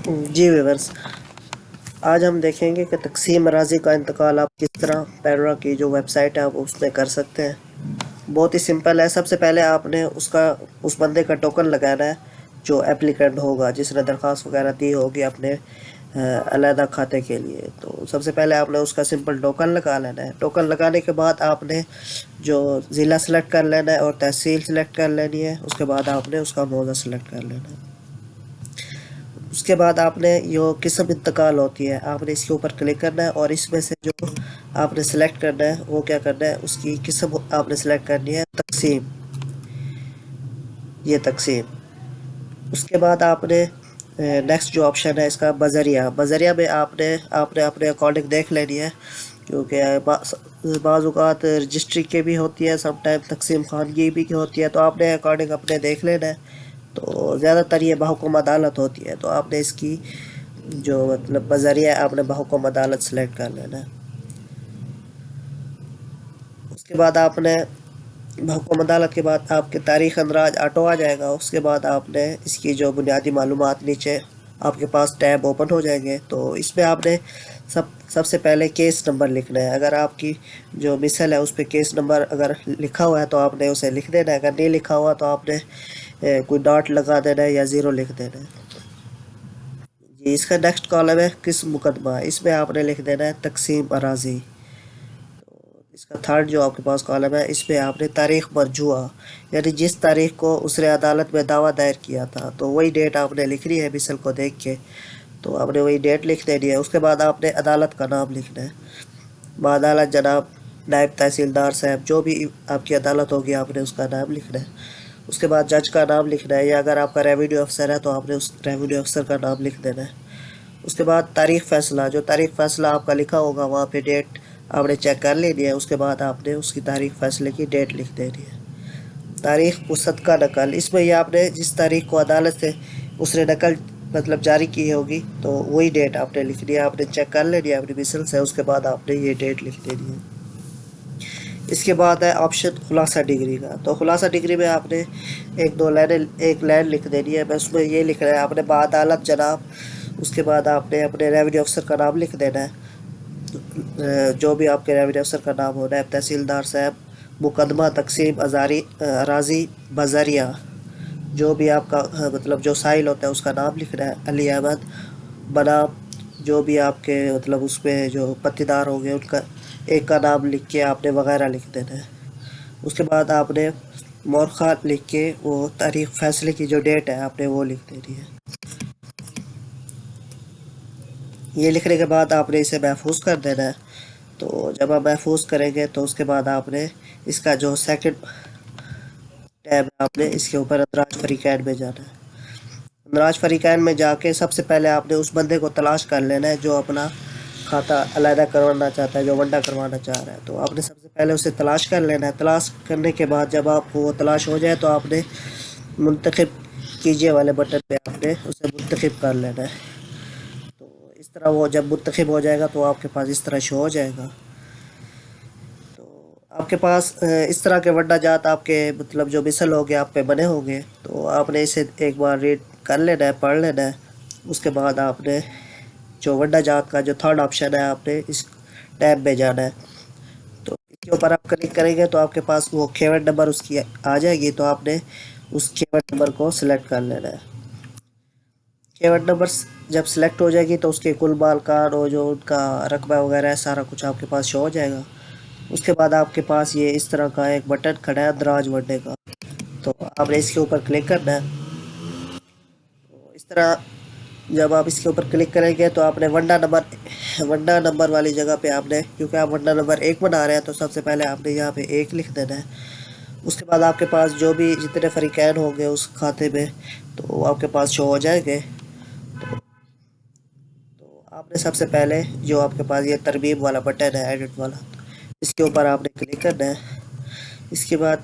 جی viewers, آج ہم دیکھیں گے کہ تقسیم اراضی کا انتقال آپ کس طرح پیڈرا کی جو ویب سائٹ ہے آپ اس میں کر سکتے ہیں۔ بہت ہی سمپل ہے۔ سب سے پہلے آپ نے اس بندے کا ٹوکن لگانا ہے جو اپلیکینٹ ہوگا، جس نے درخواست وغیرہ دی ہوگی اپنے علیحدہ کھاتے کے لیے۔ تو سب سے پہلے آپ نے اس کا سمپل ٹوکن لگا لینا ہے۔ ٹوکن لگانے کے بعد آپ نے جو ضلع سلیکٹ کر لینا ہے اور تحصیل سلیکٹ کر لینی ہے۔ اس کے بعد آپ نے اس کا موضع سلیکٹ کر لینا ہے۔ اس کے بعد آپ نے جو قسم انتقال ہوتی ہے آپ نے اس کے اوپر کلک کرنا ہے، اور اس میں سے جو آپ نے سلیکٹ کرنا ہے وہ کیا کرنا ہے، اس کی قسم آپ نے سلیکٹ کرنی ہے تقسیم، یہ تقسیم۔ اس کے بعد آپ نے نیکسٹ جو آپشن ہے اس کا بذریعہ میں آپ نے اپنے اکارڈنگ دیکھ لینی ہے، کیونکہ بعض اوقات رجسٹری کے بھی ہوتی ہے، سم ٹائم تقسیم خواندگی بھی کی ہوتی ہے، تو آپ نے اکارڈنگ اپنے دیکھ لینا ہے۔ تو زیادہ تر یہ بحکم عدالت ہوتی ہے، تو آپ نے اس کی جو مطلب بذریعہ آپ نے بحکم عدالت سلیکٹ کر لینا ہے۔ اس کے بعد آپ نے بحکم عدالت کے بعد آپ کے تاریخ اندراج آٹو آ جائے گا۔ اس کے بعد آپ نے اس کی جو بنیادی معلومات نیچے آپ کے پاس ٹیب اوپن ہو جائیں گے، تو اس میں آپ نے سب سے پہلے کیس نمبر لکھنا ہے۔ اگر آپ کی جو مثل ہے اس پہ کیس نمبر اگر لکھا ہوا ہے تو آپ نے اسے لکھ دینا ہے، اگر نہیں لکھا ہوا تو آپ نے کوئی ڈاٹ لگا دینا ہے یا زیرو لکھ دینا ہے۔ جی، اس کا نیکسٹ کالم ہے قسم مقدمہ، اس میں آپ نے لکھ دینا ہے تقسیم اراضی۔ اس کا تھرڈ جو آپ کے پاس کالم ہے اس پہ آپ نے تاریخ مرجوعہ، یعنی جس تاریخ کو اس نے عدالت میں دعویٰ دائر کیا تھا تو وہی ڈیٹ آپ نے لکھنی ہے مثل کو دیکھ کے، تو آپ نے وہی ڈیٹ لکھ دینی ہے۔ اس کے بعد آپ نے عدالت کا نام لکھنا ہے، بعدالت جناب نائب تحصیلدار صاحب، جو بھی آپ کی عدالت ہوگی آپ نے اس کا نام لکھنا ہے۔ اس کے بعد جج کا نام لکھنا ہے، یا اگر آپ کا ریونیو افسر ہے تو آپ نے اس ریونیو افسر کا نام لکھ دینا ہے۔ اس کے بعد تاریخ فیصلہ، جو تاریخ فیصلہ آپ کا لکھا ہوگا وہاں پہ ڈیٹ آپ نے چیک کر لینی ہے۔ اس کے بعد آپ نے اس کی تاریخ فیصلے کی ڈیٹ لکھ دینی ہے۔ تاریخ وسعت کا نقل، اس میں یہ آپ نے جس تاریخ کو عدالت سے اس نے نقل مطلب جاری کی ہوگی تو وہی ڈیٹ آپ نے لکھنی ہے، آپ نے چیک کر لینی ہے اپنی مثل سے۔ اس کے بعد آپ نے یہ ڈیٹ لکھ دینی ہے۔ اس کے بعد ہے آپشن خلاصہ ڈگری کا، تو خلاصہ ڈگری میں آپ نے ایک لائن لکھ دینی ہے۔ اس میں یہ لکھ رہا ہے آپ نے بعدالت جناب، اس کے بعد آپ نے اپنے ریونیو افسر کا نام لکھ دینا ہے، جو بھی آپ کے ریونیو افسر کا نام ہو، نائب تحصیلدار صاحب، مقدمہ تقسیم اراضی بذریعہ، جو بھی آپ کا مطلب جو سائل ہوتا ہے اس کا نام لکھ رہا ہے، علی احمد بنام جو بھی آپ کے مطلب اس پہ جو پتیدار ہوں گے ان کا ایک کا نام لکھ کے آپ نے وغیرہ لکھ دینا ہے۔ اس کے بعد آپ نے مورخہ لکھ کے وہ تاریخ فیصلے کی جو ڈیٹ ہے آپ نے وہ لکھ دینی ہے۔ یہ لکھنے کے بعد آپ نے اسے محفوظ کر دینا ہے۔ تو جب آپ محفوظ کریں گے تو اس کے بعد آپ نے اس کا جو سیکنڈ ٹیب ہے آپ نے اس کے اوپر اندراج فریقین میں جانا ہے۔ اندراج فریقین میں جا کے سب سے پہلے آپ نے اس بندے کو تلاش کر لینا ہے جو اپنا کھاتا علیحدہ کروانا چاہتا ہے، جو ونڈا کروانا چاہ رہا ہے۔ تو آپ نے سب سے پہلے اسے تلاش کر لینا ہے۔ تلاش کرنے کے بعد جب آپ کو وہ تلاش ہو جائے تو آپ نے منتخب کیجیے والے بٹن پہ آپ نے اسے منتخب کر لینا ہے۔ تو اس طرح وہ جب منتخب ہو جائے گا تو آپ کے پاس اس طرح شو ہو جائے گا۔ تو آپ کے پاس اس طرح کے ونڈا جات آپ کے مطلب جو مثل ہو گیا آپ پہ بنے ہوں گے، تو آپ نے اسے ایک بار ریڈ کر لینا ہے، پڑھ لینا ہے۔ اس کے بعد آپ نے جو ونڈا جات کا جو تھرڈ آپشن ہے آپ نے اس ٹیب میں جانا ہے۔ تو اس کے اوپر آپ کلک کریں گے تو آپ کے پاس وہ کھیوٹ نمبر اس کی آ جائے گی، تو آپ نے اس کھیوٹ نمبر کو سلیکٹ کر لینا ہے۔ کھیوٹ نمبر جب سلیکٹ ہو جائے گی تو اس کے کل مالکان اور جو ان کا رقبہ وغیرہ ہے سارا کچھ آپ کے پاس شو ہو جائے گا۔ اس کے بعد آپ کے پاس یہ اس طرح کا ایک بٹن کھڑا ہے اندراج ونڈے کا، تو آپ نے اس کے اوپر کلک کرنا ہے۔ تو اس طرح جب آپ اس کے اوپر کلک کریں گے تو آپ نے ونڈا نمبر والی جگہ پہ آپ نے، کیونکہ آپ ونڈا نمبر 1 بنا رہے ہیں تو سب سے پہلے آپ نے یہاں پہ 1 لکھ دینا ہے۔ اس کے بعد آپ کے پاس جو بھی جتنے فریقین ہوں گے اس کھاتے میں تو وہ آپ کے پاس شو ہو جائیں گے۔ تو آپ نے سب سے پہلے جو آپ کے پاس یہ ترمیم والا بٹن ہے ایڈٹ والا، اس کے اوپر آپ نے کلک کرنا ہے۔ اس کے بعد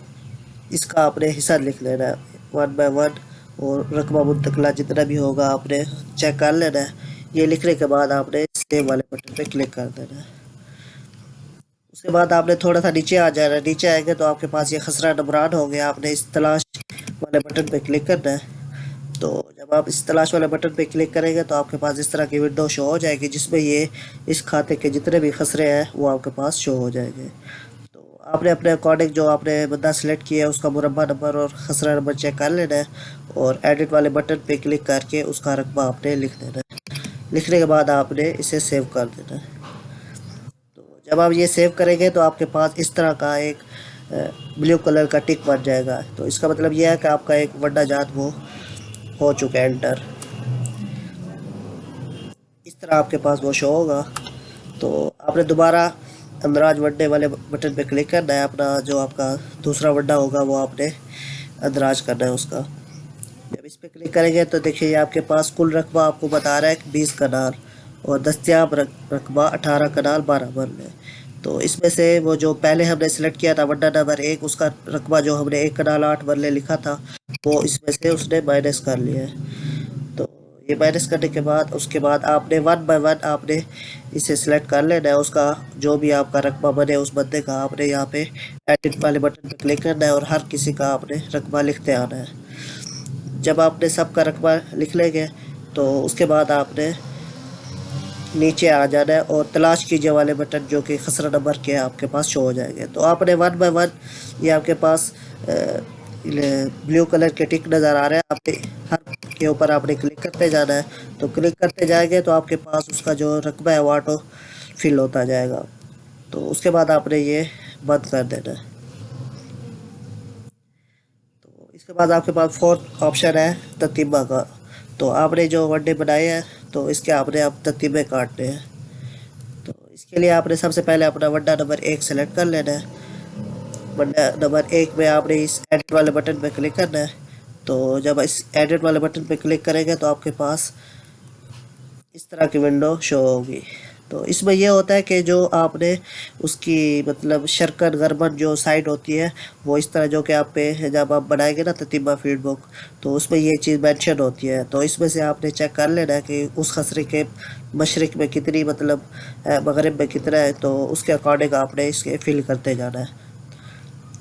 اس کا آپ نے حصہ لکھ لینا ہے 1 بائی 1، اور رقبہ منتقلہ جتنا بھی ہوگا آپ نے چیک کر لینا ہے۔ یہ لکھنے کے بعد آپ نے سیو والے بٹن پہ کلک کر دینا ہے۔ اس کے بعد آپ نے تھوڑا سا نیچے آ جانا ہے، نیچے آئیں گے تو آپ کے پاس یہ خسرہ نمبران ہوں گے، آپ نے اس تلاش والے بٹن پہ کلک کرنا ہے۔ تو جب جب آپ اس تلاش والے بٹن پہ کلک کریں گے تو آپ کے پاس اس طرح کی ونڈو شو ہو جائے گی، جس میں یہ اس کھاتے کے جتنے بھی خسرے ہیں وہ آپ کے پاس شو ہو جائیں گے۔ تو آپ نے اپنے اکارڈنگ جو آپ نے بندہ سلیکٹ کیا ہے اس کا مربع نمبر اور خسرہ نمبر چیک کر لینا ہے، اور ایڈٹ والے بٹن پہ کلک کر کے اس کا رقبہ آپ نے لکھ دینا ہے۔ لکھنے کے بعد آپ نے اسے سیو کر دینا ہے۔ تو جب آپ یہ سیو کریں گے تو آپ کے پاس اس طرح کا ایک بلیو کلر کا ٹک بن جائے گا، تو اس کا مطلب یہ ہے کہ آپ کا ایک ونڈا جات وہ ہو چکا ہے انٹر، اس طرح آپ کے پاس وہ شو ہوگا۔ تو آپ نے دوبارہ اندراج ونڈے والے بٹن پہ کلک کرنا ہے، اپنا جو آپ کا دوسرا ونڈا ہوگا وہ آپ نے اندراج کرنا ہے اس کا۔ جب اس پہ کلک کریں گے تو دیکھیے یہ آپ کے پاس کل رقبہ آپ کو بتا رہا ہے کہ 20 کنال، اور دستیاب رقبہ 18 کنال 12 مرلے۔ تو اس میں سے وہ جو پہلے ہم نے سلیکٹ کیا تھا ونڈا نمبر 1، اس کا رقبہ جو ہم نے 1 کنال 8 مرلے لکھا تھا وہ اس میں سے اس نے مائنس کر لیا ہے۔ تو یہ مائنس کرنے کے بعد اس کے بعد آپ نے 1 بائی 1 آپ نے اسے سلیکٹ کر لینا ہے، اس کا جو بھی آپ کا رقبہ بنے اس بندے کا آپ نے یہاں پہ ایڈٹ والے بٹن پہ کلک کرنا ہے، اور ہر کسی کا آپ نے رقبہ لکھتے آنا ہے۔ جب آپ نے سب کا رقبہ لکھ لیں گے تو اس کے بعد آپ نے نیچے آ جانا ہے، اور تلاش کیجیے والے بٹن جو کہ خسرہ نمبر کے آپ کے پاس شو ہو جائیں گے۔ تو آپ نے 1 بائی 1 یہ آپ کے پاس بلیو کلر کے ٹک نظر آ رہے ہیں، آپ نے ہر کے اوپر آپ نے کلک کرتے جانا ہے۔ تو کلک کرتے جائیں گے تو آپ کے پاس اس کا جو رقبہ ہے وہ آٹو فل ہوتا جائے گا۔ تو اس کے بعد آپ نے یہ بند کر دینا ہے۔ تو اس کے بعد آپ کے پاس 4 آپشن ہے ترتیبہ کا، تو آپ نے جو ونڈے بنائے ہیں تو اس کے آپ نے اب ترتیبیں کاٹنے ہیں۔ تو اس کے لیے آپ نے سب سے پہلے اپنا ونڈا نمبر 1 سلیکٹ کر لینا ہے۔ ونڈا نمبر 1 میں آپ نے اس ایڈٹ والے بٹن پہ کلک کرنا ہے۔ تو جب اس ایڈٹ والے بٹن پہ کلک کریں گے تو آپ کے پاس اس طرح کی ونڈو شو ہوگی۔ تو اس میں یہ ہوتا ہے کہ جو آپ نے اس کی مطلب شرکن غربن جو سائٹ ہوتی ہے وہ اس طرح جو کہ آپ پہ جب آپ بنائیں گے نا ترتیبہ فیڈ بک، تو اس میں یہ چیز مینشن ہوتی ہے۔ تو اس میں سے آپ نے چیک کر لینا ہے کہ اس خسرے کے مشرق میں کتنی مطلب مغرب میں کتنا ہے، تو اس کے اکارڈنگ آپ نے اس کے فل کرتے جانا ہے۔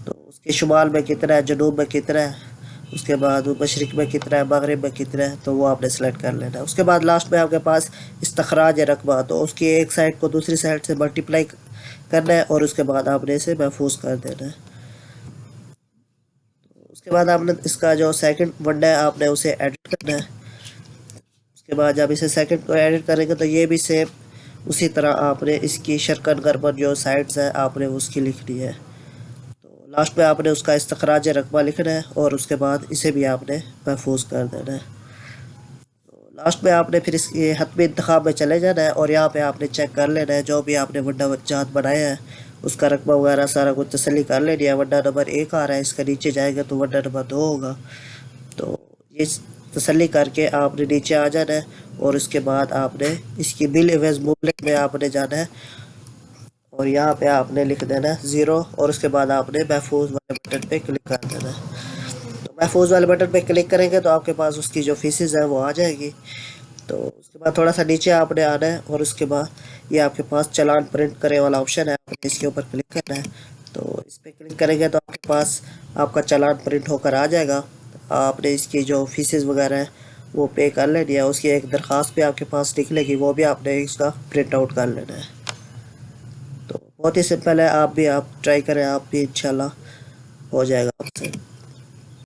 تو اس کے شمال میں کتنا ہے، جنوب میں کتنا ہے، اس کے بعد مشرق میں کتنا ہے، مغرب میں کتنا ہے، تو وہ آپ نے سلیکٹ کر لینا ہے۔ اس کے بعد لاسٹ میں آپ کے پاس استخراج رقبہ، تو اس کی ایک سائڈ کو دوسری سائڈ سے ملٹیپلائی کرنا ہے، اور اس کے بعد آپ نے اسے محفوظ کر دینا ہے۔ اس کے بعد آپ نے اس کا جو سیکنڈ ونڈا ہے آپ نے اسے ایڈٹ کرنا ہے۔ اس کے بعد جب اسے سیکنڈ کو ایڈٹ کریں گے تو یہ بھی سیم اسی طرح آپ نے اس کی شرکن غربن جو سائڈز ہے آپ نے اس کی لکھنی ہے۔ تو لاسٹ میں آپ نے اس کا استخراج رقبہ لکھنا ہے، اور اس کے بعد اسے بھی آپ نے محفوظ کر دینا ہے۔ تو لاسٹ میں آپ نے پھر اس کے حتمی انتخاب میں چلے جانا ہے، اور یہاں پہ آپ نے چیک کر لینا ہے جو بھی آپ نے ونڈا جات بنایا ہے اس کا رقبہ وغیرہ سارا کچھ تسلی کر لینی ہے۔ ونڈا نمبر 1 آ رہا ہے، اس کا نیچے جائے گا تو ونڈا نمبر 2 ہوگا۔ تو یہ تسلی کر کے آپ نے نیچے آ جانا ہے، اور اس کے بعد آپ نے اس کی بل ایویز موومنٹ میں آپ نے جانا ہے، اور یہاں پہ آپ نے لکھ دینا ہے 0، اور اس کے بعد آپ نے محفوظ والے بٹن پہ کلک کر دینا ہے۔ تو محفوظ والے بٹن پہ کلک کریں گے تو آپ کے پاس اس کی جو فیسز ہے وہ آ جائے گی۔ تو اس کے بعد تھوڑا سا نیچے آپ نے آنا ہے، اور اس کے بعد یہ آپ کے پاس چلان پرنٹ کرے والا آپشن ہے، آپ نے اس کے اوپر کلک کرنا ہے۔ تو اس پہ کلک کریں گے تو آپ کے پاس آپ کا چلان پرنٹ ہو کر آ جائے گا۔ آپ نے اس کی جو فیسز وغیرہ ہے وہ پے کر لینی ہے، اس کی ایک درخواست بھی آپ کے پاس نکلے گی، وہ بھی آپ نے اس کا پرنٹ آؤٹ کر لینا ہے۔ تو بہت ہی سمپل ہے، آپ بھی ٹرائی کریں، آپ بھی انشاءاللہ ہو جائے گا آپ سے۔